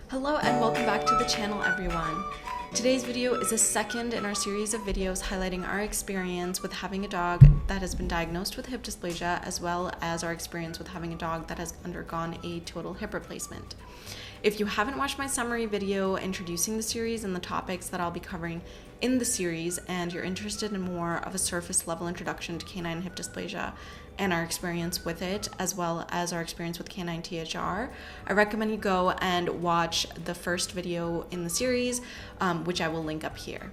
Hello and welcome back to the channel, everyone. Today's video is a second in our series of videos highlighting our experience with having a dog that has been diagnosed with hip dysplasia, as well as our experience with having a dog that has undergone a total hip replacement. If you haven't watched my summary video introducing the series and the topics that I'll be covering in the series, and you're interested in more of a surface level introduction to canine hip dysplasia and our experience with it, as well as our experience with canine THR, I recommend you go and watch the first video in the series, which I will link up here.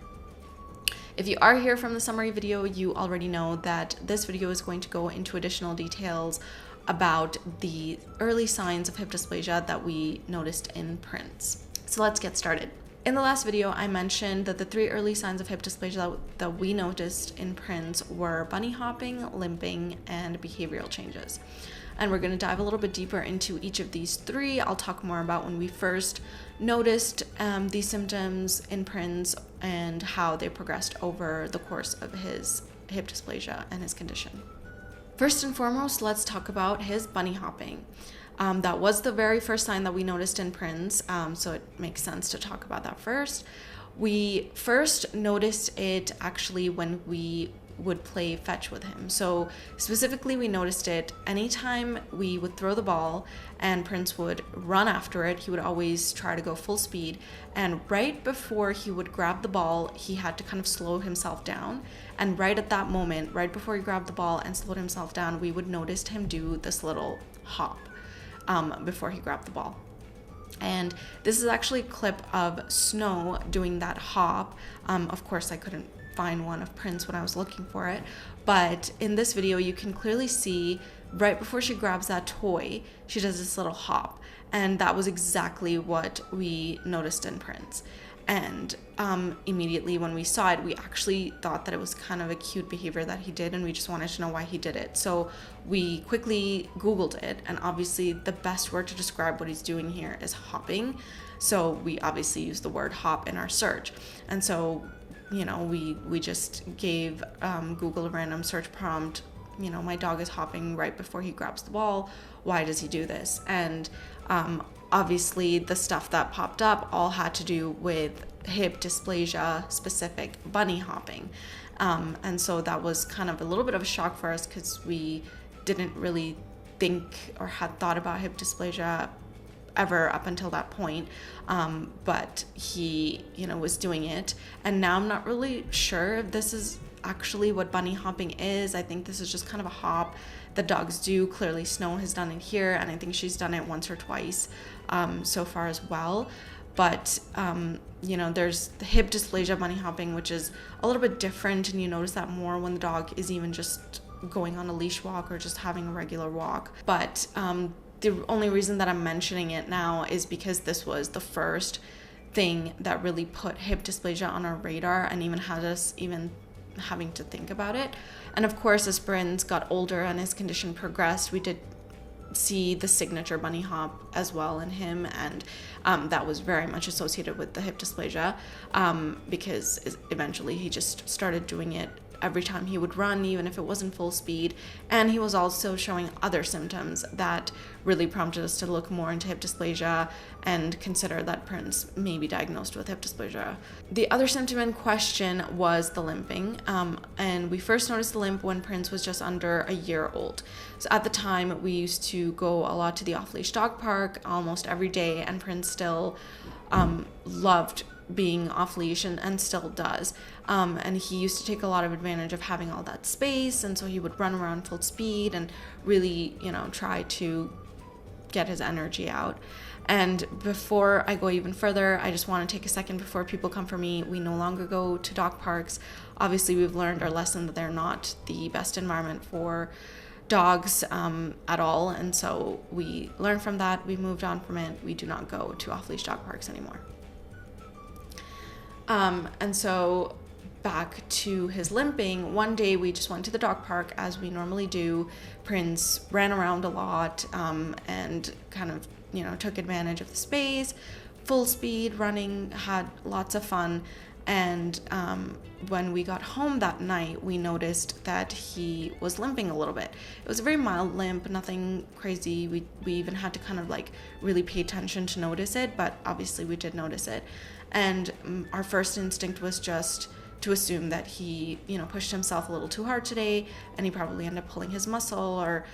If you are here from the summary video, you already know that this video is going to go into additional details about the early signs of hip dysplasia that we noticed in Prince. So let's get started. In the last video, I mentioned that the three early signs of hip dysplasia that we noticed in Prince were bunny hopping, limping, and behavioral changes. And we're going to dive a little bit deeper into each of these three. I'll talk more about when we first noticed these symptoms in Prince and how they progressed over the course of his hip dysplasia and his condition. First and foremost, let's talk about his bunny hopping. That was the very first sign that we noticed in Prince, so it makes sense to talk about that first. We first noticed it actually when we would play fetch with him. So specifically, we noticed it anytime we would throw the ball and Prince would run after it. He would always try to go full speed, and right before he would grab the ball, he had to kind of slow himself down. And right at that moment, right before he grabbed the ball and slowed himself down, we would notice him do this little hop before he grabbed the ball. And this is actually a clip of Snow doing that hop. Of course, I couldn't find one of Prince when I was looking for it, but in this video you can clearly see right before she grabs that toy, she does this little hop, and that was exactly what we noticed in Prince. And immediately when we saw it, we actually thought that it was kind of a cute behavior that he did, and we just wanted to know why he did it. So we quickly Googled it, and obviously the best word to describe what he's doing here is hopping. So we obviously used the word hop in our search. And so, you know, we just gave Google a random search prompt, you know, my dog is hopping right before he grabs the ball. Why does he do this? And obviously the stuff that popped up all had to do with hip dysplasia specific bunny hopping. And so that was kind of a little bit of a shock for us because we didn't really think or had thought about hip dysplasia ever up until that point. But he, you know, was doing it. And now I'm not really sure if this is actually what bunny hopping is. I think this is just kind of a hop that dogs do. Clearly Snow has done it here, and I think she's done it once or twice so far as well. But you know, there's the hip dysplasia bunny hopping, which is a little bit different, and you notice that more when the dog is even just going on a leash walk or just having a regular walk. But the only reason that I'm mentioning it now is because this was the first thing that really put hip dysplasia on our radar and even had us even having to think about it. And of course, as Prince got older and his condition progressed, we did see the signature bunny hop as well in him, and that was very much associated with the hip dysplasia because eventually he just started doing it every time he would run, even if it wasn't full speed. And he was also showing other symptoms that really prompted us to look more into hip dysplasia and consider that Prince may be diagnosed with hip dysplasia. The other symptom in question was the limping, and we first noticed the limp when Prince was just under a year old. So at the time, we used to go a lot to the off-leash dog park almost every day, and Prince still loved being off leash and still does, and he used to take a lot of advantage of having all that space, and so he would run around full speed and really, you know, try to get his energy out. And before I go even further, I just want to take a second before people come for me. We no longer go to dog parks. Obviously, we've learned our lesson that they're not the best environment for dogs at all, and so we learned from that. We moved on from it. We do not go to off-leash dog parks anymore. And so back to his limping, one day we just went to the dog park as we normally do. Prince ran around a lot and kind of, you know, took advantage of the space, full speed running, had lots of fun. And when we got home that night, we noticed that he was limping a little bit. It was a very mild limp, nothing crazy. We even had to kind of like really pay attention to notice it, but obviously we did notice it. And our first instinct was just to assume that he, pushed himself a little too hard today, and he probably ended up pulling his muscle, or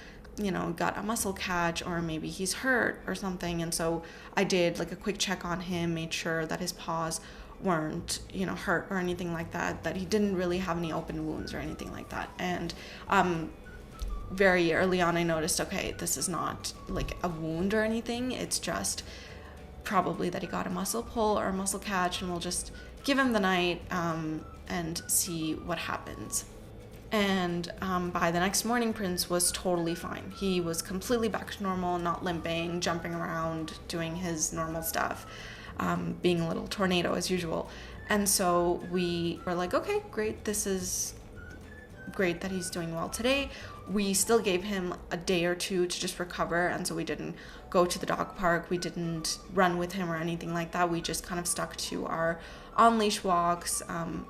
got a muscle catch, or maybe he's hurt or something. And so I did like a quick check on him, made sure that his paws weren't hurt or anything like that, that he didn't really have any open wounds or anything like that. And very early on I noticed, okay, this is not like a wound or anything, it's just probably that he got a muscle pull or a muscle catch, and we'll just give him the night and see what happens. And by the next morning, Prince was totally fine. He was completely back to normal, not limping, jumping around, doing his normal stuff, being a little tornado as usual. And so we were like, okay, great. This is great that he's doing well today. We still gave him a day or two to just recover. And so we didn't go to the dog park. We didn't run with him or anything like that. We just kind of stuck to our on-leash walks,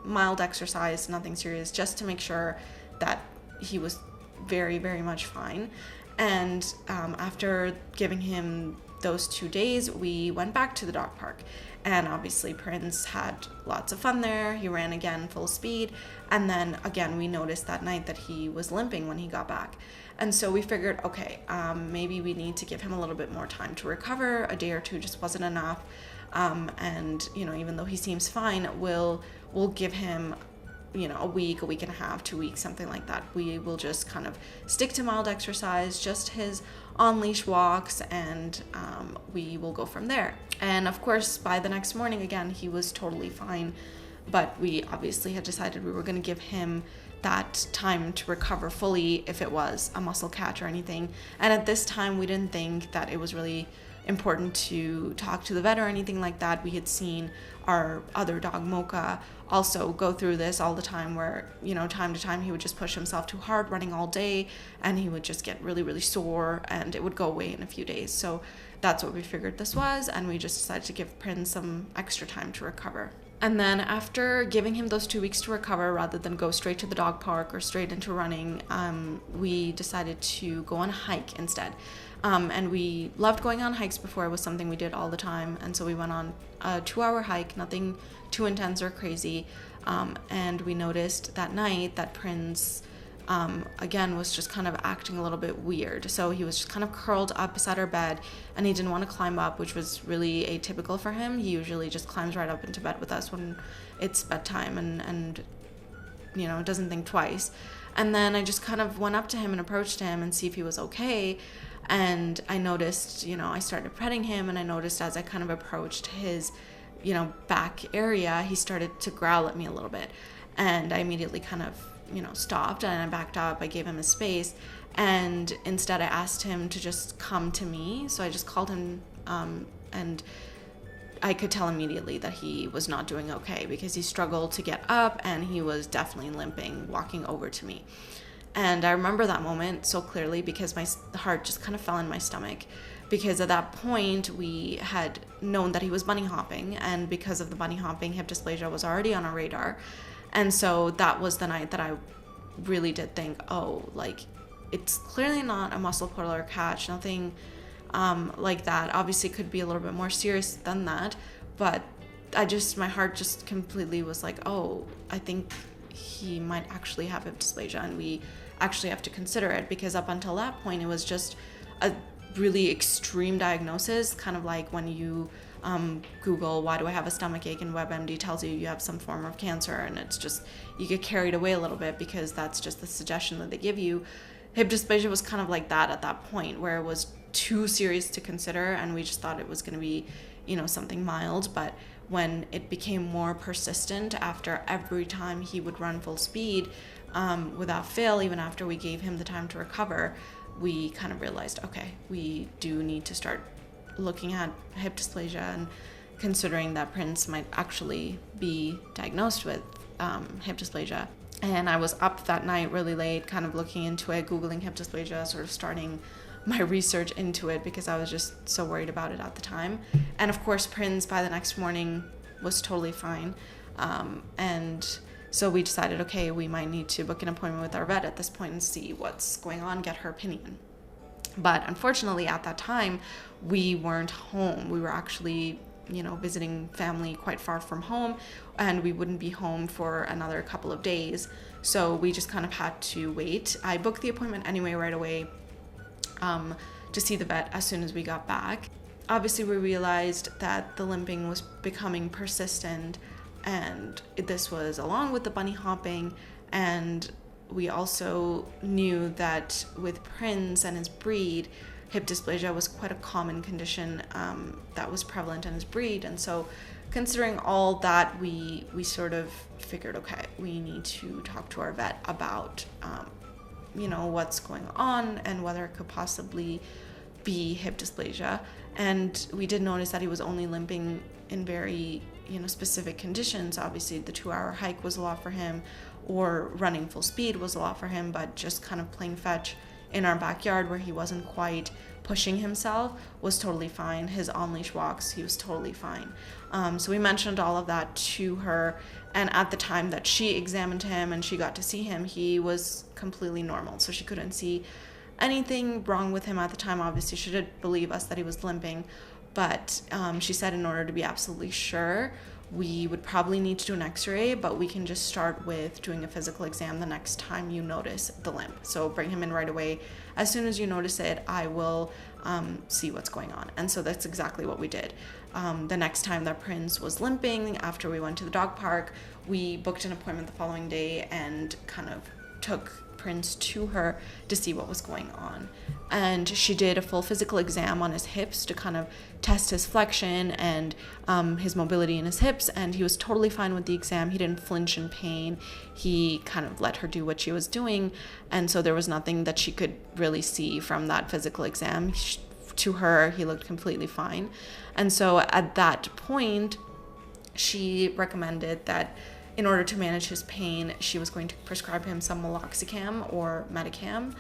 mild exercise, nothing serious, just to make sure that he was very, very much fine. And after giving him those 2 days, we went back to the dog park. And obviously Prince had lots of fun there. He ran again full speed. And then again, we noticed that night that he was limping when he got back. And so we figured, okay, maybe we need to give him a little bit more time to recover. A day or two just wasn't enough. And even though he seems fine, we'll give him a week and a half, 2 weeks, something like that. We will just kind of stick to mild exercise, just his on-leash walks, and we will go from there. And of course, by the next morning, again, he was totally fine, but we obviously had decided we were going to give him that time to recover fully if it was a muscle catch or anything. And at this time, we didn't think that it was really important to talk to the vet or anything like that. We had seen our other dog, Mocha, also go through this all the time, where time to time he would just push himself too hard running all day, and he would just get really, really sore, and it would go away in a few days. So that's what we figured this was, and we just decided to give Prince some extra time to recover. And then after giving him those 2 weeks to recover, rather than go straight to the dog park or straight into running, we decided to go on a hike instead. And we loved going on hikes before. It was something we did all the time. And so we went on a 2-hour hike, nothing too intense or crazy. And we noticed that night that Prince, again, was just kind of acting a little bit weird. So he was just kind of curled up beside our bed, and he didn't want to climb up, which was really atypical for him. He usually just climbs right up into bed with us when it's bedtime and doesn't think twice. And then I just kind of went up to him and approached him and see if he was okay. And I noticed, I started petting him, and I noticed as I kind of approached his, back area, he started to growl at me a little bit. And I immediately kind of, stopped, and I backed up. I gave him his space. And instead I asked him to just come to me. So I just called him, and I could tell immediately that he was not doing okay, because he struggled to get up, and he was definitely limping, walking over to me. And I remember that moment so clearly, because my heart just kind of fell in my stomach, because at that point we had known that he was bunny hopping, and because of the bunny hopping, hip dysplasia was already on our radar. And so that was the night that I really did think, it's clearly not a muscle pull or catch, nothing like that. Obviously it could be a little bit more serious than that, but my heart just completely was like, I think he might actually have hip dysplasia, and we actually have to consider it, because up until that point it was just a really extreme diagnosis, kind of like when you Google why do I have a stomach ache, and WebMD tells you have some form of cancer, and it's just, you get carried away a little bit because that's just the suggestion that they give you. Hip dysplasia was kind of like that at that point, where it was too serious to consider, and we just thought it was going to be something mild. But when it became more persistent, after every time he would run full speed without fail, even after we gave him the time to recover, we kind of realized, okay, we do need to start looking at hip dysplasia and considering that Prince might actually be diagnosed with hip dysplasia. And I was up that night really late, kind of looking into it, Googling hip dysplasia, sort of starting my research into it, because I was just so worried about it at the time. And of course, Prince by the next morning was totally fine. And so we decided, okay, we might need to book an appointment with our vet at this point and see what's going on, get her opinion. But unfortunately, at that time, we weren't home. We were actually, visiting family quite far from home, and we wouldn't be home for another couple of days. So we just kind of had to wait. I booked the appointment anyway right away to see the vet as soon as we got back. Obviously, we realized that the limping was becoming persistent, and this was along with the bunny hopping, and we also knew that with Prince and his breed, hip dysplasia was quite a common condition that was prevalent in his breed. And so considering all that, we sort of figured, okay, we need to talk to our vet about, what's going on and whether it could possibly be hip dysplasia. And we did notice that he was only limping in very, specific conditions. Obviously, the 2-hour hike was a lot for him, or running full speed was a lot for him, but just kind of playing fetch in our backyard where he wasn't quite pushing himself was totally fine. His on-leash walks, he was totally fine. So we mentioned all of that to her, and at the time that she examined him and she got to see him, he was completely normal. So she couldn't see anything wrong with him at the time. Obviously, she did believe us that he was limping, but she said in order to be absolutely sure, we would probably need to do an x-ray, but we can just start with doing a physical exam the next time you notice the limp. So bring him in right away. As soon as you notice it, I will see what's going on. And so that's exactly what we did. The next time that Prince was limping, after we went to the dog park, we booked an appointment the following day and kind of took Prince to her to see what was going on. And she did a full physical exam on his hips to kind of test his flexion and his mobility in his hips, and he was totally fine with the exam. He didn't flinch in pain. He kind of let her do what she was doing, and so there was nothing that she could really see from that physical exam. To her, he looked completely fine. And so at that point, she recommended that in order to manage his pain, she was going to prescribe him some meloxicam or Medicam,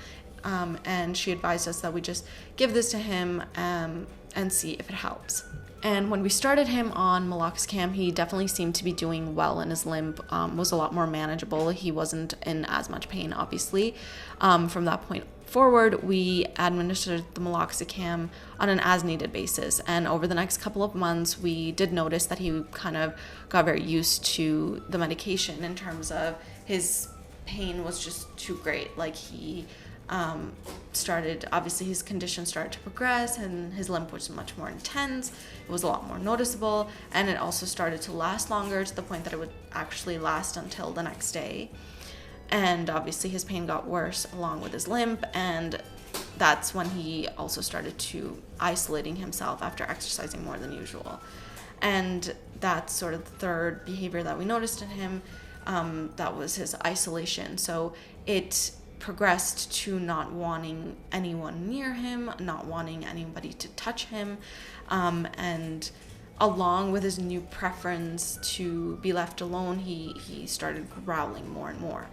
and she advised us that we just give this to him and see if it helps. And when we started him on meloxicam, he definitely seemed to be doing well, and his limp was a lot more manageable. He wasn't in as much pain, obviously. From that point forward, we administered the meloxicam on an as-needed basis, and over the next couple of months, we did notice that he kind of got very used to the medication in terms of his pain was just too great. Like he obviously his condition started to progress, and his limp was much more intense. It was a lot more noticeable, and it also started to last longer, to the point that it would actually last until the next day. And obviously his pain got worse along with his limp, and that's when he also started to isolating himself after exercising more than usual. And that's sort of the third behavior that we noticed in him. That was his isolation. So it progressed to not wanting anyone near him, not wanting anybody to touch him, and along with his new preference to be left alone, he started growling more and more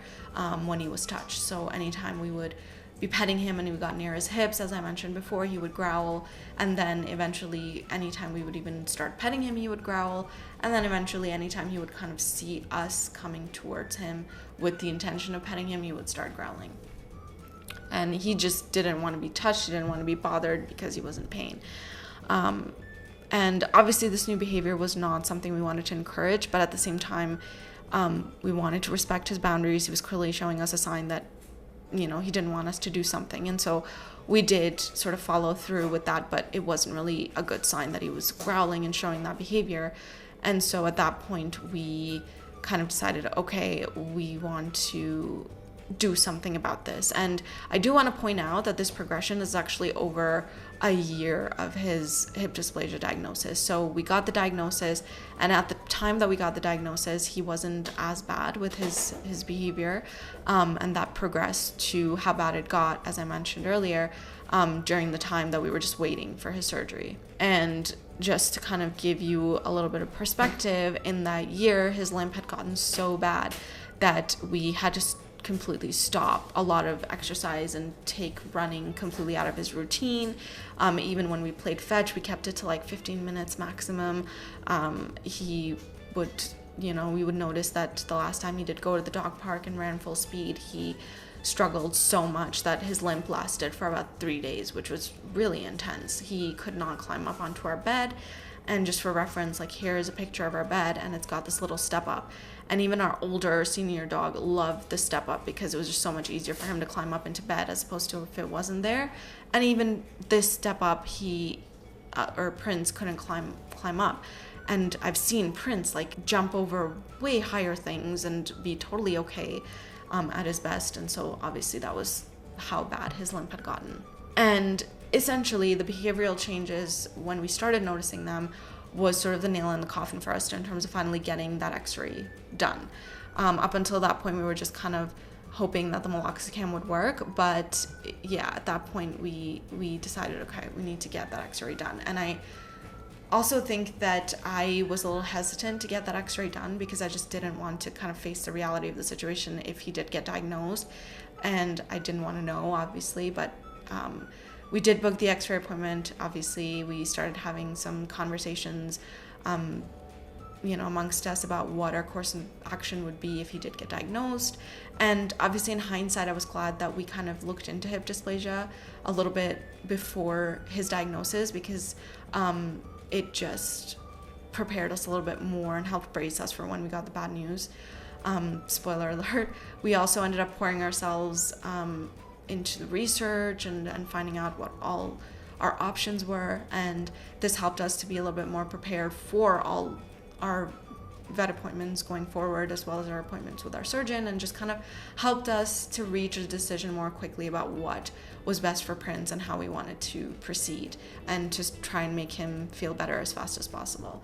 when he was touched. So anytime we would be petting him and we got near his hips, as I mentioned before, he would growl. And then eventually, anytime we would even start petting him, he would growl. And then eventually, anytime he would kind of see us coming towards him with the intention of petting him, he would start growling. And he just didn't want to be touched. He didn't want to be bothered because he was in pain. And obviously this new behavior was not something we wanted to encourage, but at the same time, we wanted to respect his boundaries. He was clearly showing us a sign that, he didn't want us to do something. And so we did sort of follow through with that, but it wasn't really a good sign that he was growling and showing that behavior. And so at that point, we kind of decided, okay, we want to do something about this. And I do want to point out that this progression is actually over a year of his hip dysplasia diagnosis. So we got the diagnosis, and at the time that we got the diagnosis, he wasn't as bad with his behavior, and that progressed to how bad it got, as I mentioned earlier, during the time that we were just waiting for his surgery. And just to kind of give you a little bit of perspective, in that year, his limp had gotten so bad that we had to completely stop a lot of exercise and take running completely out of his routine. Even when we played fetch, we kept it to like 15 minutes maximum. He would we would notice that the last time he did go to the dog park and ran full speed, he struggled so much that his limp lasted for about 3 days, which was really intense. He could not climb up onto our bed. And just for reference, like, here is a picture of our bed, and it's got this little step up. And even our older senior dog loved the step up because it was just so much easier for him to climb up into bed as opposed to if it wasn't there. And even this step up, Prince couldn't climb up. And I've seen Prince like jump over way higher things and be totally okay at his best. And so obviously that was how bad his limp had gotten. And essentially the behavioral changes, when we started noticing them, was sort of the nail in the coffin for us in terms of finally getting that x-ray done. Up until that point, we were just kind of hoping that the meloxicam would work. But yeah, at that point, we decided, okay, we need to get that x-ray done. And I also think that I was a little hesitant to get that x-ray done because I just didn't want to kind of face the reality of the situation if he did get diagnosed. And I didn't want to know, obviously, but we did book the x-ray appointment. Obviously, we started having some conversations, amongst us about what our course of action would be if he did get diagnosed. And obviously, in hindsight, I was glad that we kind of looked into hip dysplasia a little bit before his diagnosis because it just prepared us a little bit more and helped brace us for when we got the bad news. Spoiler alert. We also ended up pouring ourselves into the research and finding out what all our options were, and this helped us to be a little bit more prepared for all our vet appointments going forward, as well as our appointments with our surgeon, and just kind of helped us to reach a decision more quickly about what was best for Prince and how we wanted to proceed, and just try and make him feel better as fast as possible.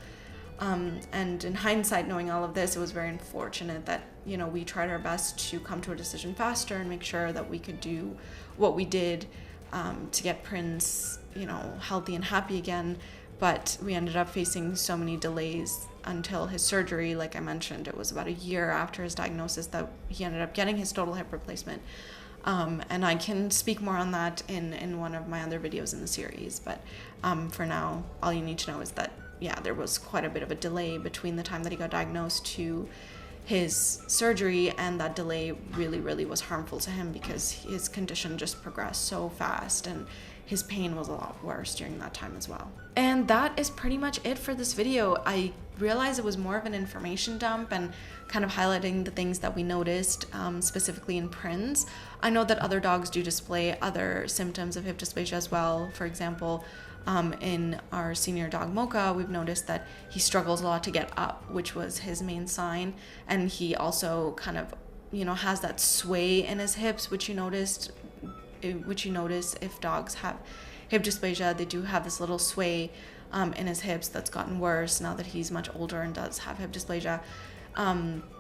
And in hindsight, knowing all of this, it was very unfortunate that, we tried our best to come to a decision faster and make sure that we could do what we did to get Prince, healthy and happy again. But we ended up facing so many delays until his surgery. Like I mentioned, it was about a year after his diagnosis that he ended up getting his total hip replacement. And I can speak more on that in one of my other videos in the series. But for now, all you need to know is that, there was quite a bit of a delay between the time that he got diagnosed to his surgery, and that delay really, really was harmful to him because his condition just progressed so fast and his pain was a lot worse during that time as well. And that is pretty much it for this video. I realized it was more of an information dump and kind of highlighting the things that we noticed, specifically in Prince. I know that other dogs do display other symptoms of hip dysplasia as well. For example, in our senior dog Mocha, we've noticed that he struggles a lot to get up, which was his main sign. And he also kind of, has that sway in his hips, which you notice if dogs have hip dysplasia. They do have this little sway in his hips that's gotten worse now that he's much older and does have hip dysplasia.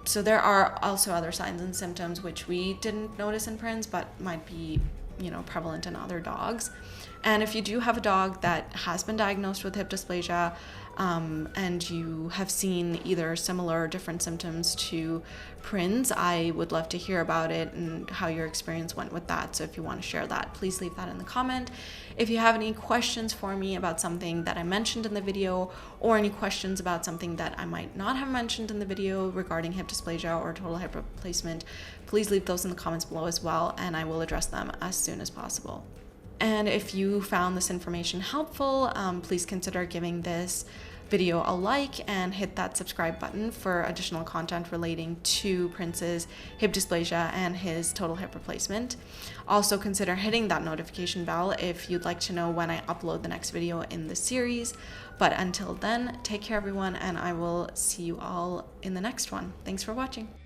So there are also other signs and symptoms which we didn't notice in Prince but might be prevalent in other dogs. And if you do have a dog that has been diagnosed with hip dysplasia, and you have seen either similar or different symptoms to Prince, I would love to hear about it and how your experience went with that. So if you want to share that, please leave that in the comment. If you have any questions for me about something that I mentioned in the video, or any questions about something that I might not have mentioned in the video regarding hip dysplasia or total hip replacement, please leave those in the comments below as well, and I will address them as soon as possible. And if you found this information helpful, please consider giving this video a like and hit that subscribe button for additional content relating to Prince's hip dysplasia and his total hip replacement. Also consider hitting that notification bell if you'd like to know when I upload the next video in the series. But until then, take care everyone, and I will see you all in the next one. Thanks for watching.